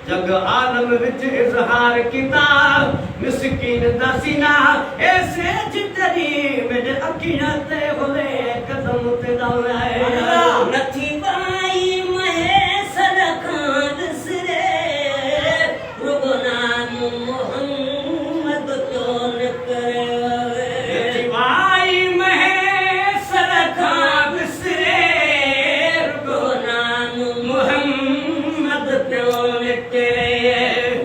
जग आलम विच इजहार किता मिस्कीन दा सीना ऐसे जितनी मेरे अखियां ते होले कदम ते दौड़ाए नथी बाई महेसर खान सिरे रुगनान मोहम्मद क्यों न करे नथी बाई महेसर खान सिरे रुगनान मोहम्मद क्यों न करे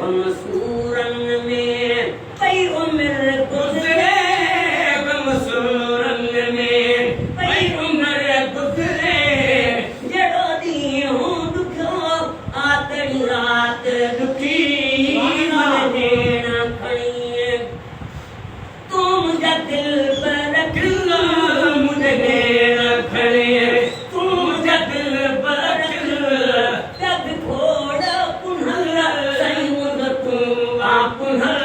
मनसूरन में पई उम्र गुजरे मनसूरन में पई उम्र गुजरे जड़ो दी हूं दुखो आतड़ी रात दुखी मने ना खड़ी तू मुझे दिल पर रख मुझे ना खड़े तू मुझे दिल पर रख जब खोड़ पुनः सही मुझ तू आप पुनः